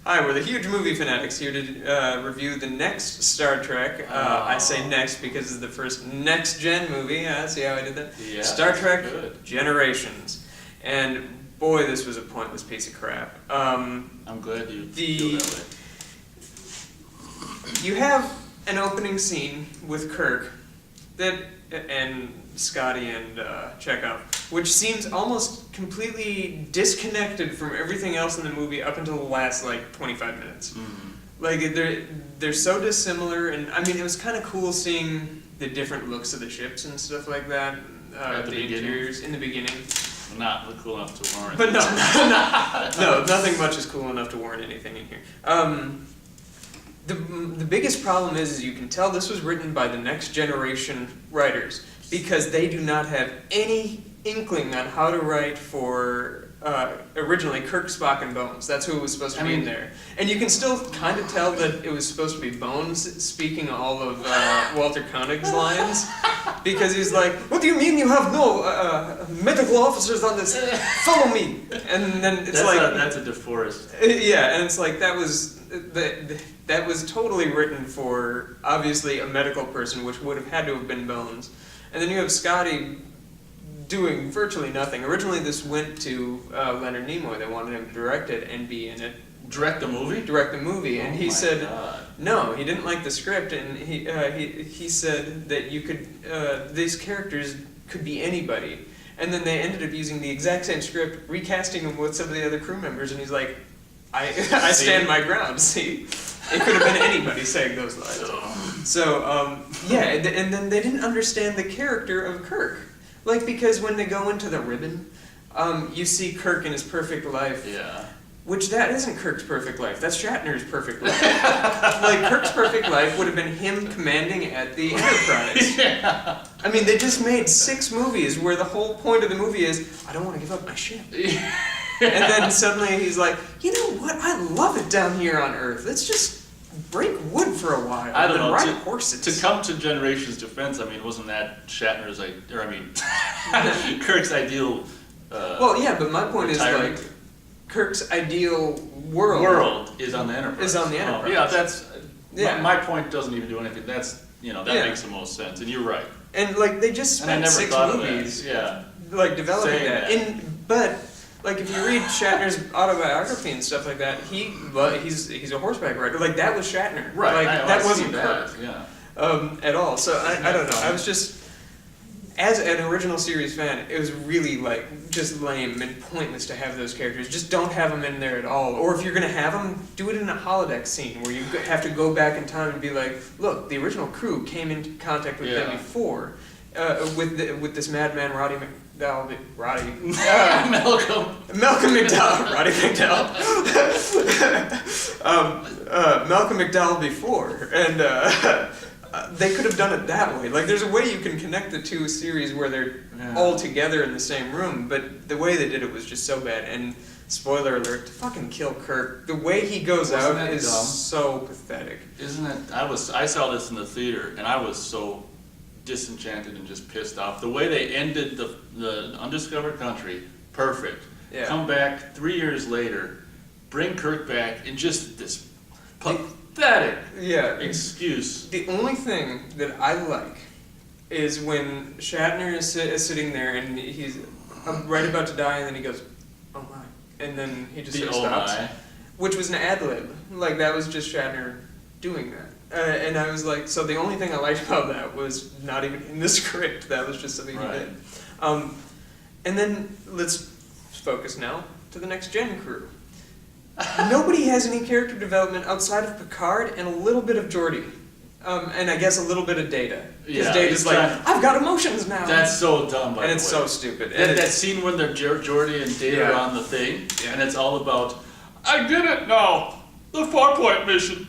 Hi, we're the huge movie fanatics here to review the next Star Trek. I say next because it's the first next-gen movie. See how I did that? Yeah, Star Trek good. Generations. And boy, this was a pointless piece of crap. I'm glad you feel that way. You have an opening scene with Kirk and Scotty and Chekhov, which seems almost completely disconnected from everything else in the movie up until the last 25 minutes. Mm-hmm. Like they're so dissimilar, and I mean it was kind of cool seeing the different looks of the ships and stuff like that. At the beginning? Interiors in the beginning. Not cool enough to warrant. But no, nothing much is cool enough to warrant anything in here. The biggest problem is you can tell this was written by the next generation writers because they do not have any inkling on how to write for originally Kirk, Spock, and Bones. That's who was supposed to be in there. And you can still kind of tell that it was supposed to be Bones speaking all of Walter Koenig's lines because he's like, "What do you mean you have no medical officers on this? Follow me!" And then it's that's a DeForest. Yeah, and it's like that was totally written for obviously a medical person, which would have had to have been Bones. And then you have Scotty doing virtually nothing. Originally, this went to Leonard Nimoy. They wanted him to direct it and be in it. Direct the movie? Direct the movie, and he said God. no. He didn't like the script, and he said that you could these characters could be anybody. And then they ended up using the exact same script, recasting him with some of the other crew members, and he's like, I stand my ground. See, it could have been anybody saying those lines. So yeah, and then they didn't understand the character of Kirk. Like, because when they go into the ribbon, you see Kirk in his perfect life. Yeah. Which that isn't Kirk's perfect life. That's Shatner's perfect life. Like, Kirk's perfect life would have been him commanding at the Enterprise. Yeah. I mean, they just made 6 movies where the whole point of the movie is, I don't want to give up my ship. And then suddenly he's like, you know what? I love it down here on Earth. Let's just break wood for a while. I don't and know. ride horses. To come to Generations' defense, I mean, wasn't that Shatner's Kirk's ideal? Well, yeah, but my point retirement? is Kirk's ideal world is on the Enterprise. Is on the Enterprise. Yeah, that's. Yeah. My point doesn't even do anything. That's that makes the most sense, and you're right. And they just And I spent never 6 thought movies, of that. developing Saying that. that. But if you read Shatner's autobiography and stuff like that, he's a horseback rider. Like, that was Shatner. Right. That wasn't Kirk. Yeah. At all. So I don't know. I was just, as an original series fan, it was really just lame and pointless to have those characters. Just don't have them in there at all. Or if you're gonna have them, do it in a holodeck scene where you have to go back in time and be like, look, the original crew came into contact with them before, with this madman Malcolm McDowell, Roddy McDowell, Malcolm McDowell before, and they could have done it that way. Like, there's a way you can connect the 2 series where they're all together in the same room, but the way they did it was just so bad. And spoiler alert, to fucking kill Kirk, the way he goes out is dumb? so pathetic. Isn't it? I saw this in the theater, and I was so disenchanted and just pissed off. The way they ended the Undiscovered Country, perfect. Yeah. Come back 3 years later, bring Kirk back in just this pathetic excuse. The only thing that I like is when Shatner is sitting there and he's right about to die, and then he goes, "Oh my," and then he just sort of stops, which was an ad lib. Like, that was just Shatner doing that. And I was like, so the only thing I liked about that was not even in the script. That was just something he did. And then let's focus now to the next gen crew. Nobody has any character development outside of Picard and a little bit of Geordi. And I guess a little bit of Data. Because Data's like, I've got emotions now. That's so dumb, by the way. And it's so stupid. That scene when they're Geordi and Data are on the thing, and it's all about, I did it now! The Farpoint mission!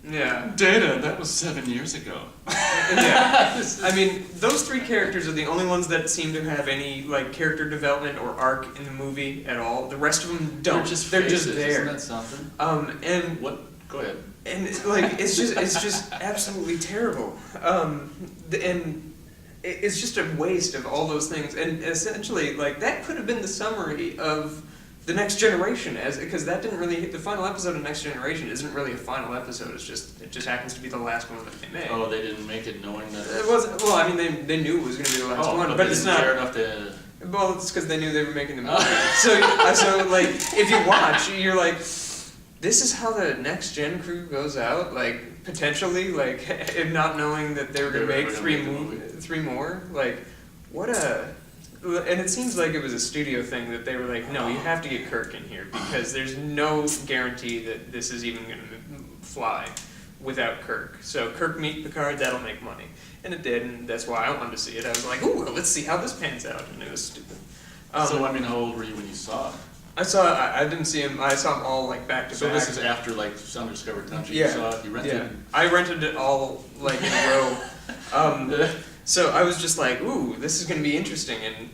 Yeah. Data, that was 7 years ago. Yeah. I mean, those 3 characters are the only ones that seem to have any character development or arc in the movie at all. The rest of them don't. They're just there. Isn't that something? And what? Go ahead. And it's just absolutely terrible. And it's just a waste of all those things. And essentially, that could have been the summary of the Next Generation, because that didn't really, the final episode of Next Generation isn't really a final episode, it just happens to be the last one that they made. Oh, they didn't make it knowing that... It wasn't, well, I mean, they knew it was going to be the last one, but it's not... Fair enough to... Well, it's because they knew they were making the movie. so, like, if you watch, you're like, this is how the Next Gen crew goes out, like, potentially, like, not knowing that they were going to make three more, like, what a... And it seems like it was a studio thing that they were like, no, you have to get Kirk in here because there's no guarantee that this is even going to fly without Kirk. So Kirk meet Picard, that'll make money. And it did, and that's why I wanted to see it. I was like, ooh, let's see how this pans out. And it was stupid. So, I mean, how old were you when you saw it? I didn't see him, I saw them all like back to back. So this is after like Undiscovered Country, yeah. You saw it, you rented it? I rented it all like in a row. So I was just like, ooh, this is going to be interesting, and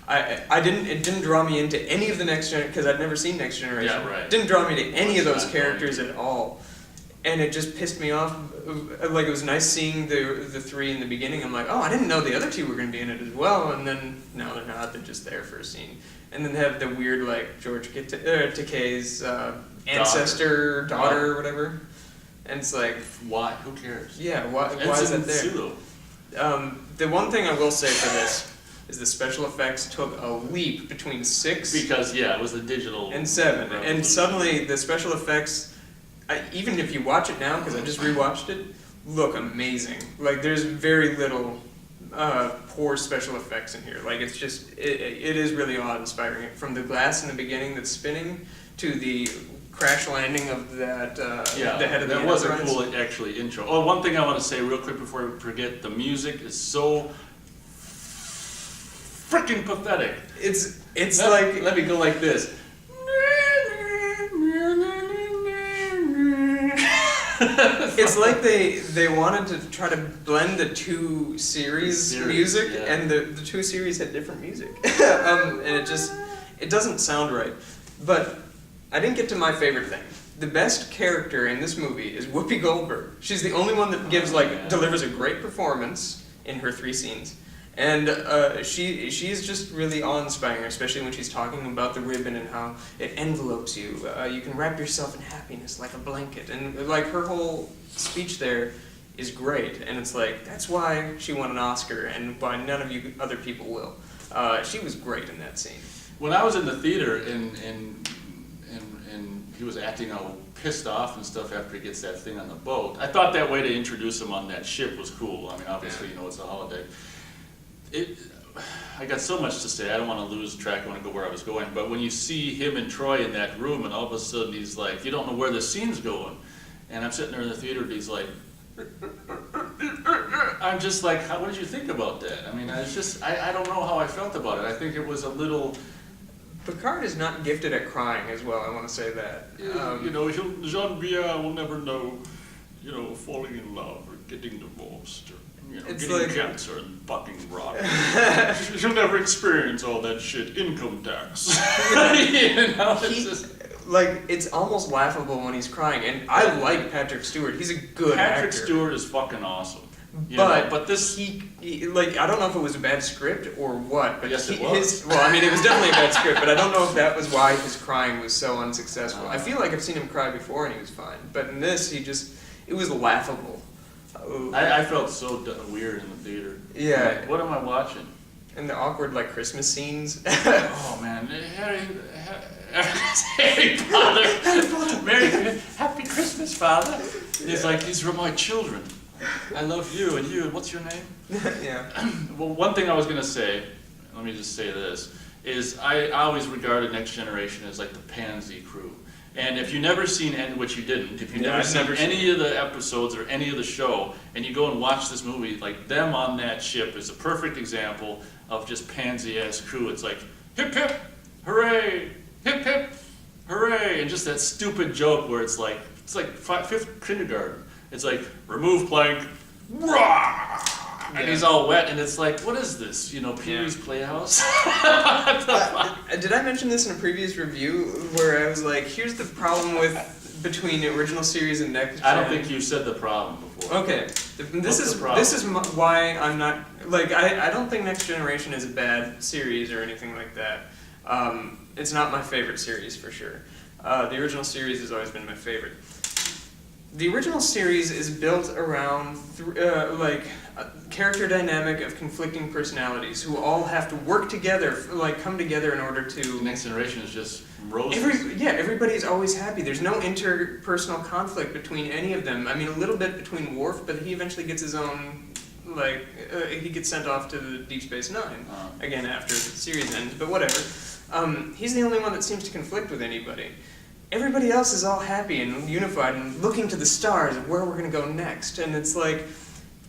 it didn't draw me into any of the Next Gen, because I'd never seen Next Generation. Yeah, right. It didn't draw me to any of those characters at all, and it just pissed me off. Like, it was nice seeing the three in the beginning. I'm like, oh, I didn't know the other two were going to be in it as well, and then, no, they're not, they're just there for a scene. And then they have the weird, like, George Takei's ancestor, daughter, or whatever, and it's like... Why? Who cares? Yeah, why is that there? The one thing I will say for this is the special effects took a leap between 6 because it was the digital and 7, and suddenly the special effects, even if you watch it now, because I just rewatched it, look amazing. Like, there's very little poor special effects in here. Like, it's just it is really awe-inspiring. From the glass in the beginning that's spinning to the crash landing of that the head of the Enterprise. That was a cool actually intro. Oh, one thing I want to say real quick before we forget: the music is so freaking pathetic. It's like, let me go like this. It's like they wanted to try to blend the two series music, and the two series had different music, and it doesn't sound right. But I didn't get to my favorite thing. The best character in this movie is Whoopi Goldberg. She's the only one that delivers a great performance in her 3 scenes. And she's just really awe-inspiring, especially when she's talking about the ribbon and how it envelopes you. You can wrap yourself in happiness like a blanket. And like, her whole speech there is great. And it's like, that's why she won an Oscar and why none of you other people will. She was great in that scene. When I was in the theater and he was acting all pissed off and stuff after he gets that thing on the boat, I thought that way to introduce him on that ship was cool. I mean, obviously, it's a holiday. I got so much to say, I don't want to lose track, I want to go where I was going, but when you see him and Troy in that room and all of a sudden he's like, you don't know where the scene's going, and I'm sitting there in the theater and he's like, I'm just like, what did you think about that? I mean, I don't know how I felt about it. I think it was a little... Picard is not gifted at crying as well, I want to say that. Jean-Pierre will never know, falling in love or getting divorced or... getting cancer and fucking rotten. You'll never experience all that shit. Income tax. It's almost laughable when he's crying, and I like Patrick Stewart. He's a good actor. Patrick Stewart is fucking awesome. But this, he I don't know if it was a bad script or what, but yes, it was. It was definitely a bad script, but I don't know if that was why his crying was so unsuccessful. I feel like I've seen him cry before and he was fine, but in this, it was laughable. I felt so weird in the theater. Yeah. Like, what am I watching? And the awkward, Christmas scenes. Oh, man. Harry Potter. Happy Christmas, Father. Yeah. He's like, these are my children. I love you, and what's your name? Yeah. Well, one thing I was going to say, let me just say this, is I always regarded Next Generation as like the pansy crew. And if you've never seen, which you didn't, if you've never seen any of the episodes or any of the show, and you go and watch this movie, like, them on that ship is a perfect example of just pansy-ass crew. It's like, hip hip, hooray, hip hip, hooray, and just that stupid joke where it's like 5th kindergarten. It's like, remove plank, rah! And he's all wet, and it's like, what is this? Pee-wee's Playhouse? Did I mention this in a previous review where I was like, here's the problem between the original series and Next Gen? I don't think you said the problem before. Okay, this is why I'm not, I don't think Next Generation is a bad series or anything like that. It's not my favorite series for sure. The original series has always been my favorite. The original series is built around character dynamic of conflicting personalities who all have to work together, come together in order to. The Next Generation is just roses. Everybody's always happy. There's no interpersonal conflict between any of them. I mean, a little bit between Worf, but he eventually gets his own. He gets sent off to the Deep Space Nine again after the series ends. But whatever. He's the only one that seems to conflict with anybody. Everybody else is all happy and unified and looking to the stars of where we're going to go next. And it's like,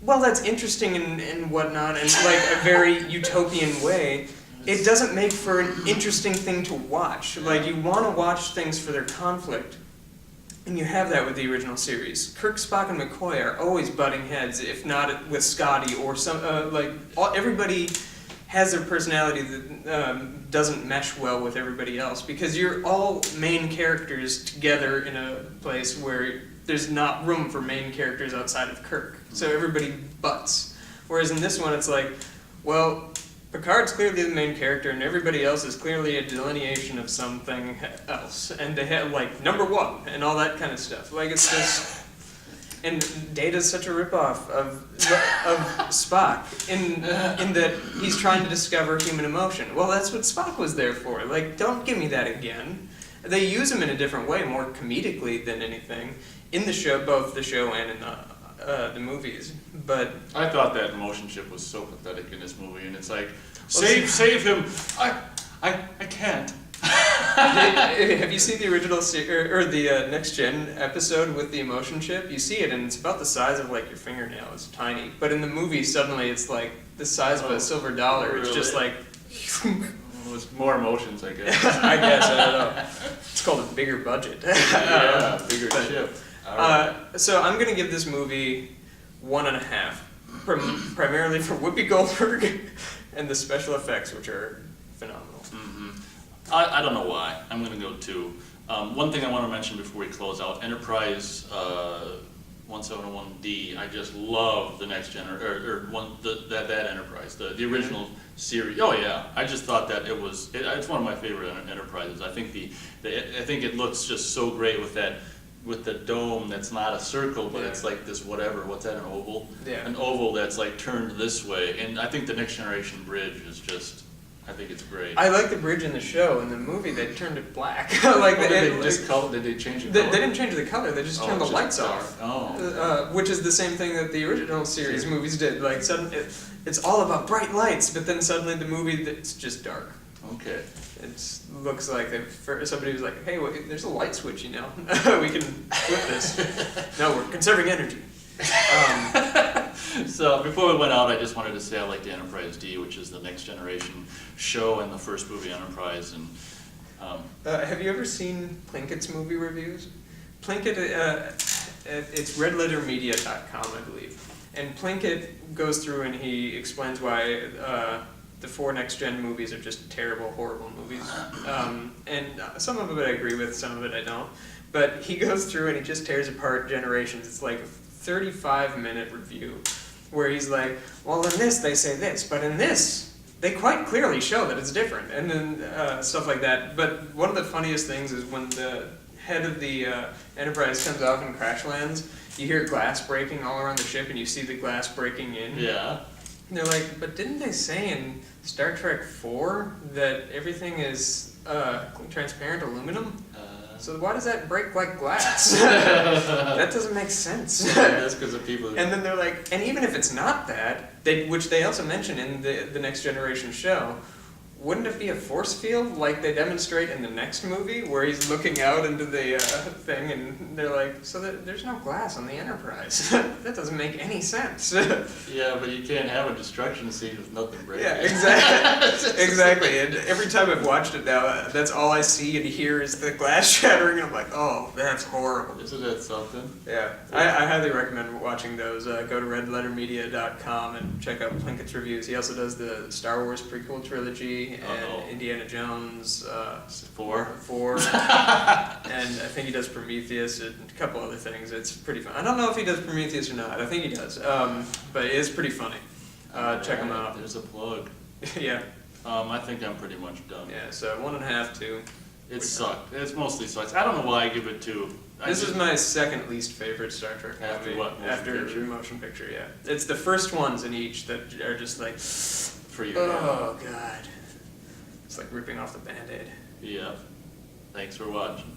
well, that's interesting and whatnot, and a very utopian way. It doesn't make for an interesting thing to watch. You want to watch things for their conflict. And you have that with the original series. Kirk, Spock, and McCoy are always butting heads, if not with Scotty or some, everybody has their personality that doesn't mesh well with everybody else, because you're all main characters together in a place where there's not room for main characters outside of Kirk. So everybody butts. Whereas in this one, it's like, well, Picard's clearly the main character, and everybody else is clearly a delineation of something else. And they have, number one, and all that kind of stuff. It's just... And Data's such a ripoff of Spock in that he's trying to discover human emotion. Well, that's what Spock was there for. Don't give me that again. They use him in a different way, more comedically than anything, in the show, both the show and in the movies. But I thought that emotion ship was so pathetic in this movie, and it's like, save him! I can't. Have you seen the original or the Next Gen episode with the emotion chip? You see it, and it's about the size of your fingernail. It's tiny, but in the movie, suddenly it's the size of a silver dollar. Really? It's just It was more emotions, I guess. I don't know. It's called a bigger budget. Yeah, bigger chip. Right. So I'm gonna give this movie 1.5, primarily for Whoopi Goldberg and the special effects, which are phenomenal. I don't know why. I'm going to go 2. One thing I want to mention before we close out, Enterprise 171D, I just love the Next Gen, that Enterprise, the original series. Oh yeah, I just thought that it's one of my favorite Enterprises. I think I think it looks just so great with the dome that's not a circle, but it's this what's that, an oval? Yeah. An oval that's turned this way, and I think the Next Generation bridge is just, I think it's great. I like the bridge in the show. In the movie, they turned it black. Did they change the color? They didn't change the color. They just turned the lights off. Oh. Which is the same thing that the original series movies did. It's all about bright lights, but then suddenly the movie, it's just dark. Okay. It looks like somebody was like, hey, there's a light switch, we can flip this. No, we're conserving energy. So before we went out, I just wanted to say I like the Enterprise D, which is the Next Generation show and the first movie Enterprise. And have you ever seen Plinkett's movie reviews? Plinkett, it's redlettermedia.com, I believe. And Plinkett goes through and he explains why the 4 Next Gen movies are just terrible, horrible movies. And some of it I agree with, some of it I don't. But he goes through and he just tears apart Generations. It's like a 35-minute review where he's like, well, in this they say this, but in this they quite clearly show that it's different, and then stuff like that. But one of the funniest things is when the head of the Enterprise comes off and crash lands, you hear glass breaking all around the ship, and you see the glass breaking in. Yeah. And they're like, but didn't they say in Star Trek 4 that everything is transparent aluminum? So why does that break like glass? That doesn't make sense. That's because of people. And then they're like, and even if it's not that, which they also mention in the Next Generation show, wouldn't it be a force field like they demonstrate in the next movie where he's looking out into the thing and they're like, so there's no glass on the Enterprise. That doesn't make any sense. Yeah, but you can't have a destruction scene with nothing breaking. Yeah, exactly. Exactly. And every time I've watched it now, that's all I see and hear is the glass shattering, and I'm like, oh, that's horrible. Isn't that something? Yeah. I highly recommend watching those. Go to redlettermedia.com and check out Plinkett's reviews. He also does the Star Wars prequel trilogy and Indiana Jones 4. And I think he does Prometheus and a couple other things. It's pretty fun. I don't know if he does Prometheus or not. I think he does. But it is pretty funny. Check him out. There's a plug. Yeah. I think I'm pretty much done. Yeah, so 1.5, 2. It sucked. It's mostly sucks. I don't know why I give it 2. This is my second least favorite Star Trek After movie. what? After Motion Picture, yeah. It's the first ones in each that are just like, for you. oh god. It's like ripping off the Band-Aid. Yeah. Thanks for watching.